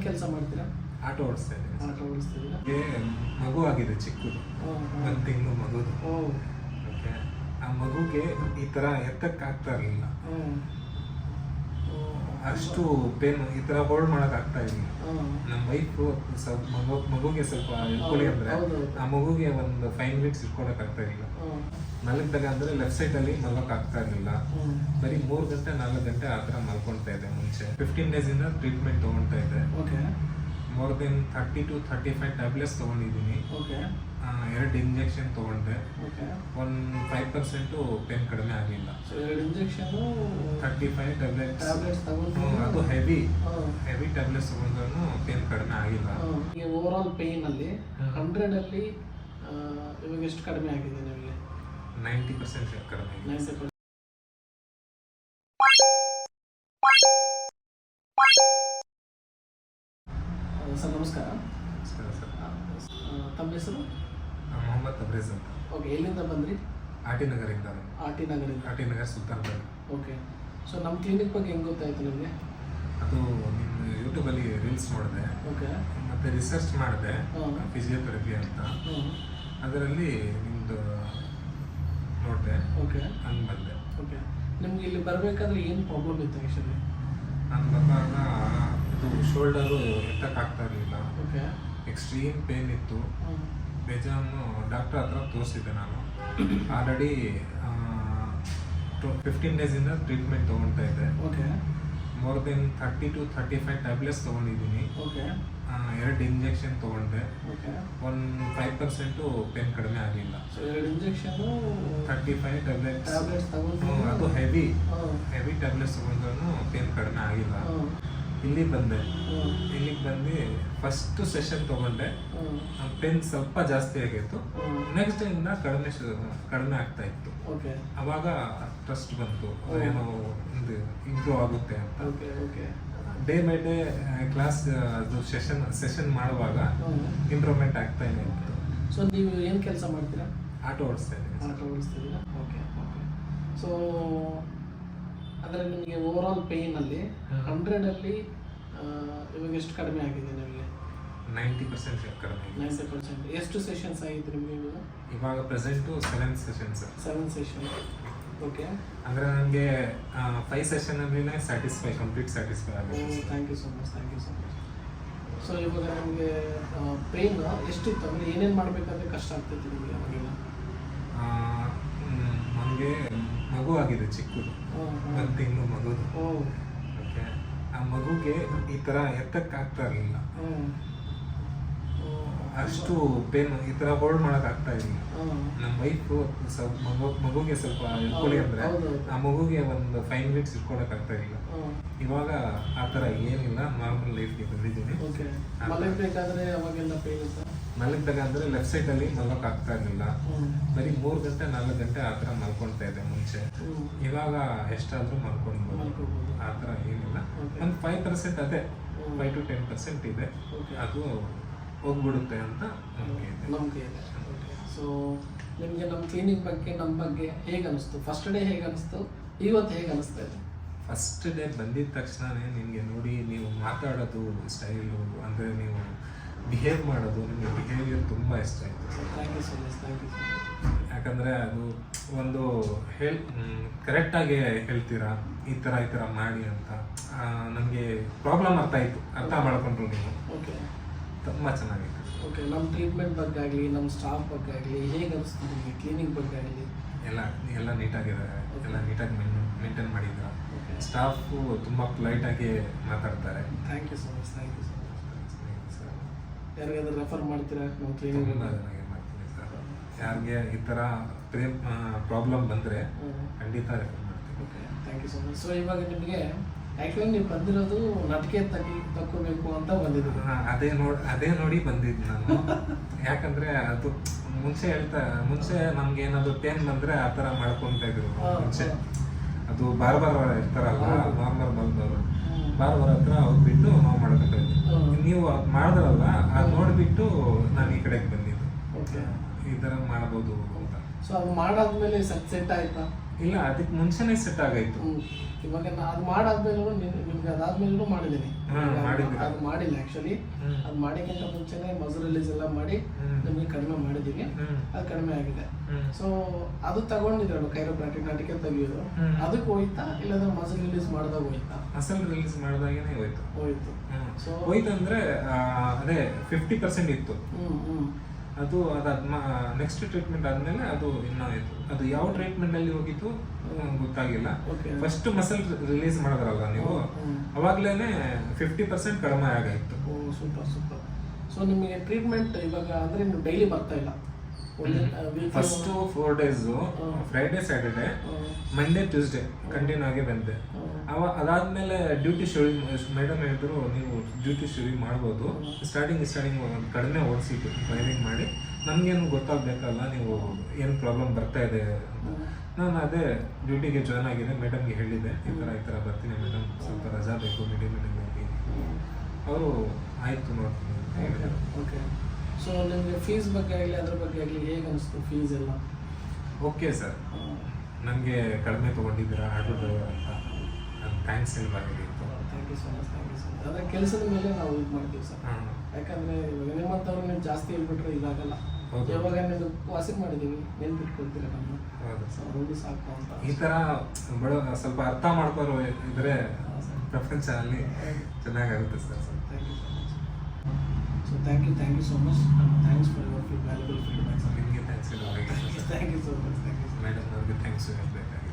ಕೆಲಸ ಮಾಡ್ತೀರಾ? ಆಟೋ ಓಡಿಸ್ತಾ ಇದ್ದೀನಿ. ಆಟೋ ಓಡಿಸ್ತಿದ್ದೀರಾ? ಮಗು ಆಗಿದೆ, ಚಿಕ್ಕದು, 1 ತಿಂಗಳು ಮಗುದು. ಓಕೆ, ಆ ಮಗುಗೆ ಈ ತರ ಎತ್ತಕ್ಕಾಗ್ತಾ ಇರಲಿಲ್ಲ, ಅಷ್ಟು ಪೇನ್, ಈ ತರ ಹೋಲ್ಡ್ ಮಾಡಕ್ ಆಗ್ತಾ ಇರಲಿಲ್ಲ. ನಮ್ಮ ವೈಫು ಮಗುಗೆ ಸ್ವಲ್ಪ ಇಟ್ಕೊಳ್ಳಿ ಅಂದ್ರೆ ಆ ಮಗುಗೆ ಒಂದು 5 ಮಿನಿಟ್ಸ್ ಇಟ್ಕೊಳಕ್ ಆಗ್ತಾ ಇರಲಿಲ್ಲ. ಮಲಗಿದಾಗ ಅಂದ್ರೆ ಲೆಫ್ಟ್ ಸೈಡ್ ಅಲ್ಲಿ ಮಲಗಕ್ ಆಗ್ತಾ ಇರಲಿಲ್ಲ. ಬರೀ 3 ಗಂಟೆ 4 ಗಂಟೆ ಆ ತರ ಮಲ್ಕೊಳ್ತಾ ಇದೆ. ಮುಂಚೆ 15 ಡೇಸ್ ಇಂದ ಟ್ರೀಟ್ಮೆಂಟ್ ತಗೊಳ್ತಾ ಇದ್ದೆ. ಮೋರ್ ದೆನ್ 30 to 35 ಟ್ಯಾಬ್ಲೆಟ್ಸ್ ತಗೊಂಡಿದ್ದೀನಿ. 2 ಇಂಜೆಕ್ಷನ್ ತಗೊಂಡೆ. 5% ಪೇನ್ ಕಡಿಮೆ ಆಗಿಲ್ಲ. 2 ಇಂಜೆಕ್ಷನ್ 35 ಟ್ಯಾಬ್ಲೆಟ್ಸ್ ತಗೊಂಡು ಅದು ಹೆವಿ ಟ್ಯಾಬ್ಲೆಟ್ಸ್ ತಗೊಂಡ್ರು ಪೇನ್ ಕಡಿಮೆ ಆಗಿಲ್ಲ. ಓವರ್ ಆಲ್ ಪೇನ್ ಅಲ್ಲಿ 100 ಅಲ್ಲಿ ಇವಾಗ ಎಷ್ಟು ಕಡಿಮೆ ಆಗಿದೆ ನಿಮಗೆ? 90% ಕಡಿಮೆ ಆಗಿದೆ. 90%. ಸರ್ ನಮಸ್ಕಾರ. ನಮಸ್ಕಾರ ಸರ್. ತಮ್ಮ ಹೆಸರು? ಮೊಹಮ್ಮದ್ ತಬ್ರೇಜ್ ಅಂತ. ಓಕೆ, ಎಲ್ಲಿಂದ ಬಂದ್ರಿ? ಆಟಿ ನಗರಿಂದ. ಆಟಿ ನಗರ ಸುಲ್ತಾನ್ಪುರ. ಓಕೆ, ಸೊ ನಮ್ಮ ಕ್ಲಿನಿಕ್ ಬಗ್ಗೆ ಹೆಂಗೆ ಗೊತ್ತಾಯ್ತು ನಿಮಗೆ? ಅದು ನಿಮ್ಮ ಯೂಟ್ಯೂಬಲ್ಲಿ ರೀಲ್ಸ್ ನೋಡಿದೆ. ಓಕೆ, ಮತ್ತೆ ರಿಸರ್ಚ್ ಮಾಡಿದೆ ಫಿಸಿಯೋಥೆರಪಿ ಅಂತ. ಅದರಲ್ಲಿ ನಿಮ್ಮದು ನೋಡಿದೆ. ಓಕೆ, ಹಂಗೆ ಬಂದೆ. ಓಕೆ, ನಿಮ್ಗೆ ಇಲ್ಲಿ ಬರಬೇಕಾದ್ರೆ ಏನು ಪ್ರಾಬ್ಲಮ್ ಇತ್ತು ಆ್ಯಕ್ಚುಲಿ? ನಾನು ಬಂದಾಗ ಇದು ಶೋಲ್ಡರು ಎತ್ತಕ್ಕಾಗ್ತಾ ಇರಲಿಲ್ಲ. ಓಕೆ, ಎಕ್ಸ್ಟ್ರೀಮ್ ಪೇನ್ ಇತ್ತು. ಬೇಜಾನು ಡಾಕ್ಟರ್ ಹತ್ರ ತೋರಿಸಿದ್ದೆ ನಾನು. ಆಲ್ರೆಡಿ 15 ಡೇಸಿಂದ ಟ್ರೀಟ್ಮೆಂಟ್ ತೊಗೊಳ್ತಾ ಇದ್ದೆ. Okay, more than 30 to 35 tablets ತೊಗೊಂಡಿದ್ದೀನಿ. ಓಕೆ, 2 ಇಂಜೆಕ್ಷನ್ ತೊಗೊಂಡೆ. ಓಕೆ, 5% ಪೇನ್ ಕಡಿಮೆ ಆಗಿಲ್ಲ. 2 ಇಂಜೆಕ್ಷನ್ 35 ಟ್ಯಾಬ್ಲೆಟ್ಸ್ ತಗೊಂಡು ಅದು ಹೆವಿ ಟ್ಯಾಬ್ಲೆಟ್ಸ್ ತಗೊಂಡ್ರು ಪೇನ್ ಕಡಿಮೆ ಆಗಿಲ್ಲ. ಇಲ್ಲಿಗೆ ಬಂದು ಫಸ್ಟ್ ಸೆಷನ್ ತಗೊಂಡೆ. ಪೇನ್ ಸ್ವಲ್ಪ ಜಾಸ್ತಿ ಆಗಿತ್ತು. ನೆಕ್ಸ್ಟ್ ಇಂದ ಕಡಿಮೆ ಆಗ್ತಾ ಇತ್ತು. ಅವಾಗ ಟ್ರಸ್ಟ್ ಬಂತು, ಏನೋ ಒಂದು ಇಂಪ್ರೂವ್ ಆಗುತ್ತೆ ಅಂತ. ಡೇ ಬೈ ಡೇ ಕ್ಲಾಸ್ ಅದು ಸೆಷನ್ ಮಾಡುವಾಗ ಇಂಪ್ರೂವ್ಮೆಂಟ್ ಆಗ್ತಾನೆ ಇತ್ತು. ಸೊ ನೀವು ಏನು ಕೆಲಸ ಮಾಡ್ತೀರಾ? ಆಟೋ ಓಡಿಸ್ತಾ ಇದ್ದೀನಿ. ಆಟೋ ಓಡಿಸ್ತಿದ್ದೀರಾ? Okay, okay. ಸೊ ಅಂದರೆ ನಿಮಗೆ ಓವರ್ ಆಲ್ ಪೇಯ್ನಲ್ಲಿ 100 ಅಲ್ಲಿ ಇವಾಗ ಎಷ್ಟು ಕಡಿಮೆ ಆಗಿದೆ ನಿಮಗೆ? 90% ಕಡಿಮೆ ಆಗಿದೆ. 90%. ಎಷ್ಟು ಸೆಷನ್ಸ್ ಆಗಿತ್ತು ನಿಮಗೆ ಇವಾಗ ಪ್ರೆಸೆಂಟು 7 ಸೆಷನ್ಸ್. 7 ಸೆಷನ್. ಓಕೆ, ಅಂದರೆ ನನಗೆ 5 ಸೆಷನಲ್ಲಿ ಕಂಪ್ಲೀಟ್ ಸ್ಯಾಟಿಸ್ಫೈ ಆಗುತ್ತೆ. Thank you so much. So ಇವಾಗ ನಿಮಗೆ ಪೇನ್ ಎಷ್ಟಿತ್ತು? ಅಂದರೆ ಏನೇನು ಮಾಡಬೇಕಾದ್ರೆ ಕಷ್ಟ ಆಗ್ತೈತಿ ನಿಮಗೆ ಅವಾಗೆಲ್ಲ? ನನಗೆ ಮಗು ಆಗಿದೆ, ಚಿಕ್ಕದು, 1 ತಿಂಗಳು ಮಗುದು. ಓಕೆ, ಆ ಮಗುಗೆ ಈ ಥರ ಎತ್ತಕ್ಕಾಗ್ತಾ ಇರಲಿಲ್ಲ, ಅಷ್ಟು ಪೇನ್, ಈ ಥರ ಹೋಲ್ಡ್ ಮಾಡಕ್ ಆಗ್ತಾ ಇರಲಿಲ್ಲ. ನಮ್ಮ ವೈಫು ಮಗುಗೆ ಸ್ವಲ್ಪ ಇಟ್ಕೊಳ್ಳಿ ಅಂದ್ರೆ ಆ ಮಗುಗೆ ಒಂದು 5 ಮಿನಿಟ್ಸ್ ಇಟ್ಕೊಳಕ್ ಆಗ್ತಾ ಇರಲಿಲ್ಲ. ಇವಾಗ ಆ ಥರ ಏನಿಲ್ಲ, ನಾರ್ಮಲ್ ಲೈಫ್ಗೆ ಬಂದಿದ್ದೀನಿ. ಮಲಗಿದಾಗ ಅಂದ್ರೆ ಲೆಫ್ಟ್ ಸೈಡ್ ಅಲ್ಲಿ ಮಲಗಕ್ ಆಗ್ತಾ ಇರಲಿಲ್ಲ. ಬರೀ 3 ಗಂಟೆ 4 ಗಂಟೆ ಆ ಥರ ಮಲ್ಕೊಳ್ತಾ ಇದ್ದೆ ಮುಂಚೆ. ಇವಾಗ ಎಷ್ಟಾದ್ರೂ ಮಲ್ಕೊಳ್ಬೋದು, ಆ ಥರ ಏನಿಲ್ಲ. ಒಂದು 5% ಅದೇ 5 to 10% ಇದೆ, ಅದು ಹೋಗ್ಬಿಡುತ್ತೆ ಅಂತ ನಂಬಿಕೆ ಇದೆ. ಸೊ ನಿಮಗೆ ನಮ್ಮ ಕ್ಲಿನಿಕ್ ಬಗ್ಗೆ, ನಮ್ಮ ಬಗ್ಗೆ ಹೇಗೆ ಅನಿಸ್ತು? ಫಸ್ಟ್ ಡೇ ಹೇಗೆ ಅನಿಸ್ತು, ಇವತ್ತು ಹೇಗೆ ಅನಿಸ್ತಾ ಇದೆ? ಫಸ್ಟ್ ಡೇ ಬಂದಿದ ತಕ್ಷಣನೇ ನಿಮಗೆ ನೋಡಿ, ನೀವು ಮಾತಾಡೋದು ಸ್ಟೈಲು, ಅಂದರೆ ನೀವು ಬಿಹೇವ್ ಮಾಡೋದು, ನಿಮಗೆ ಬಿಹೇವಿಯರ್ ತುಂಬ ಇಷ್ಟ ಆಯಿತು. Thank you so much. ಯಾಕಂದರೆ ಅದು ಒಂದು ಕರೆಕ್ಟಾಗಿ ಹೇಳ್ತೀರಾ, ಈ ಥರ ಮಾಡಿ ಅಂತ. ನನಗೆ ಪ್ರಾಬ್ಲಮ್ ಅರ್ಥ ಮಾಡ್ಕೊಂಡ್ರು ನೀವು. ಓಕೆ, ತುಂಬ ಚೆನ್ನಾಗಿತ್ತು. ಓಕೆ, ನಮ್ಮ ಟ್ರೀಟ್ಮೆಂಟ್ ಬಗ್ಗೆ ಆಗಲಿ, ನಮ್ಮ ಸ್ಟಾಫ್ ಬಗ್ಗೆ ಆಗಲಿ ಹೇಗೆ ಅನಿಸ್ತು ನಿಮಗೆ? ಕ್ಲಿನಿಕ್ ಬಗ್ಗೆ ಆಗಲಿ ಎಲ್ಲ ನೀಟಾಗಿದ್ದಾರೆ, ಎಲ್ಲ ನೀಟಾಗಿ ಮೇಂಟೈನ್ ಮಾಡಿದ್ದಾರೆ. ಸ್ಟಾಫು ತುಂಬ ಪೊಲೈಟಾಗಿ ಮಾತಾಡ್ತಾರೆ. Thank you so much. ಯಾರಿಗಾದ್ರೂ ರೆಫರ್ ಮಾಡ್ತೀರಾ ನಮ್ಮ ಕ್ಲಿನಿಕ್? ತುಂಬ ಚೆನ್ನಾಗಿ ಮಾಡ್ತೀನಿ ಸರ್. ಯಾರಿಗೆ ಈ ಥರ ಪ್ರಾಬ್ಲಮ್ ಬಂದರೆ ಖಂಡಿತ ರೆಫರ್ ಮಾಡ್ತೀನಿ. Okay, thank you so much. So ಇವಾಗ ನಿಮಗೆ ಆ್ಯಕ್ಚುಲಿ ನೀವು ಬಂದಿರೋದು ನಟಿಕೆ ತಕ್ಕೋಬೇಕು ಅಂತ ಬಂದಿದ್ದು? ಅದೇ ನೋಡಿ ಬಂದಿದ್ದು ನಾನು. ಯಾಕಂದ್ರೆ ಅದು ಮುಂಚೆ ನಮ್ಗೆ ಏನಾದ್ರು ಪೇನ್ ಬಂದ್ರೆ ಆ ಥರ ಮಾಡ್ಕೊಂತ ಇದ್ರು ಮುಂಚೆ. ಅದು ಬಾರ್ ಇರ್ತಾರಲ್ಲ, ನಾರ್ಮಲ್ ಬಾರ್ ಹತ್ರ ಹೋಗ್ಬಿಟ್ಟು ನಾವು ಮಾಡ್ಕೊಂತ ಇದ್ವಿ. ನೀವು ಮಾಡಿದ್ರಲ್ಲ, ಅದು ನೋಡ್ಬಿಟ್ಟು ನಾನು ಈ ಕಡೆಗೆ ಬಂದಿದ್ದು, ಈ ಥರ ಮಾಡ್ಬೋದು ಅಂತ. ಸೊ ಅದು ಮಾಡಾದ್ಮೇಲೆ ಸೆಟ್ ಆಯ್ತಾ? ಇಲ್ಲ ಅದಕ್ಕೆ ಮುಂಚೆನೇ ಸೆಟ್ ಆಗಾಯ್ತು. ಇವಾಗ ಅದು ಮಾಡಾದ್ಮೇಲೂ ನಿಮ್ಗೆ ಅದಾದ್ಮೇಲೂ ಮಾಡಿದ್ದೀನಿ. ಮಾಡಿದ್ದೀರಾ? ಅದು ಮಾಡಿಲ್ಲ ಆ್ಯಕ್ಚುಲಿ. ಅದು ಮಾಡೋಕ್ಕಿಂತ ಮುಂಚೆನೇ ಮಸಲ್ ರಿಲೀಸ್ ಎಲ್ಲ ಮಾಡಿ ನಿಮಗೆ ಕಡಿಮೆ ಮಾಡಿದ್ದೀವಿ. ಅದು ಕಡಿಮೆ ಆಗಿದೆ. ಸೊ ಅದು ತಗೊಂಡಿದ್ರು ಕೈರೋಪ್ರಾಕ್ಟಿಕ್ ನಾಟಿಕೆ ತೆಗಿಯೋದು, ಅದಕ್ಕೆ ಹೋಯ್ತಾ ಇಲ್ಲಾಂದ್ರೆ ಮಸಲ್ ರಿಲೀಸ್ ಮಾಡಿದಾಗ ಹೋಯ್ತಾ? ಮಸಲ್ ರಿಲೀಸ್ ಮಾಡಿದಾಗೇನೆ ಹೋಯ್ತು. ಸೊ ಹೋಯ್ತು ಅಂದ್ರೆ ಅದೇ 50% ಇತ್ತು. ಅದು ನೆಕ್ಸ್ಟ್ ಟ್ರೀಟ್ಮೆಂಟ್ ಆದ್ಮೇಲೆ ಅದು ಇನ್ನೂ ಆಯ್ತು. ಅದು ಯಾವ ಟ್ರೀಟ್ಮೆಂಟ್ ಅಲ್ಲಿ ಹೋಗಿತ್ತು ಗೊತ್ತಾಗಿಲ್ಲ. ಫಸ್ಟ್ ಮಸಲ್ ರಿಲೀಸ್ ಮಾಡಿದ್ರಲ್ಲ ನೀವು, ಅವಾಗ್ಲೇನೆ 50% ಕಡಿಮೆ ಆಗಾಯ್ತು. Super super. ಸೊ ನಿಮಗೆ ಟ್ರೀಟ್ಮೆಂಟ್ ಇವಾಗ ಅಂದ್ರೆ ನೀವು ಡೈಲಿ ಬರ್ತಾ ಇಲ್ಲ? First 4 days Friday Saturday Monday Tuesday continue ಆಗಿ ಬಂದೆ. ಅದಾದ್ಮೇಲೆ ಡ್ಯೂಟಿ ಶೆಡ್ಯೂಲ್ ಮೇಡಮ್ ಹೇಳಿದ್ರು ನೀವು ಡ್ಯೂಟಿ ಶೆಡ್ಯೂಲ್ ಮಾಡ್ಬೋದು. ಸ್ಟಾರ್ಟಿಂಗ್ ಕಡಿಮೆ ಓಡಿಸಿಟ್ಟು ಟ್ರೈನಿಂಗ್ ಮಾಡಿ ನಮ್ಗೇನು ಗೊತ್ತಾಗಬೇಕಲ್ಲ ನೀವು ಏನು ಪ್ರಾಬ್ಲಮ್ ಬರ್ತಾ ಇದೆ. ನಾನು ಅದೇ ಡ್ಯೂಟಿಗೆ ಜಾಯ್ನ್ ಆಗಿದೆ. ಮೇಡಮ್ಗೆ ಹೇಳಿದ್ದೆ ಈ ಥರ ಬರ್ತೀನಿ ಮೇಡಮ್, ಸ್ವಲ್ಪ ರಜಾ ಬೇಕು ಮೀಡಿಯಮ್ಗೆ. ಅವರು ಆಯಿತು ನೋಡ್ತೀನಿ ಅಂತ ಹೇಳಿದ್ರು. ಓಕೆ. ಸೊ ನಿಮಗೆ ಫೀಸ್ ಬಗ್ಗೆ ಆಗಲಿ ಅದ್ರ ಬಗ್ಗೆ ಆಗಲಿ ಹೇಗೆ ಅನಿಸ್ತು? ಫೀಸ್ ಎಲ್ಲ ಓಕೆ ಸರ್, ನನಗೆ ಕಡಿಮೆ ತೊಗೊಂಡಿದ್ದೀರಾ ಆಟೋ ಡ್ರೈವರ್ ಅಂತ ನಾನು ಥ್ಯಾಂಕ್ಸ್ ಹೇಳಬೇಕಾಗಿತ್ತು. Thank you so much. ಅದೇ ಕೆಲಸದ ಮೇಲೆ ನಾವು ಇದು ಮಾಡ್ತೀವಿ ಸರ್. ಯಾಕಂದರೆ ಇವಾಗ ನಿಮ್ಮಂಥವ್ರು ನೀವು ಜಾಸ್ತಿ ಹೇಳ್ಬಿಟ್ರೆ ಇದಾಗಲ್ಲ. ಇವಾಗ ನೀವು ವಾಸಿ ಮಾಡಿದ್ದೀವಿ, ನೆನ್ಪಿಟ್ಕೊಳ್ತೀರ ನಮ್ಮ. ಹೌದು ಸಾಕು ಅಂತ. ಈ ಥರ ಸ್ವಲ್ಪ ಅರ್ಥ ಮಾಡ್ಕೊಳ್ಳೋ ಇದ್ರೆ ಪ್ರಪಂಚ ಅಲ್ಲಿ ಚೆನ್ನಾಗಾಗುತ್ತೆ sir. Thank you so much. So thank you so much. Thanks for your valuable feedback. ನಿಮಗೆ ಥ್ಯಾಂಕ್ಸ್ ಹೇಳಬೇಕಾಗಿತ್ತು. Thank you so much. Madam ಅವ್ರಿಗೆ ಥ್ಯಾಂಕ್ಸ್ ಹೇಳಬೇಕಾಗಿತ್ತು.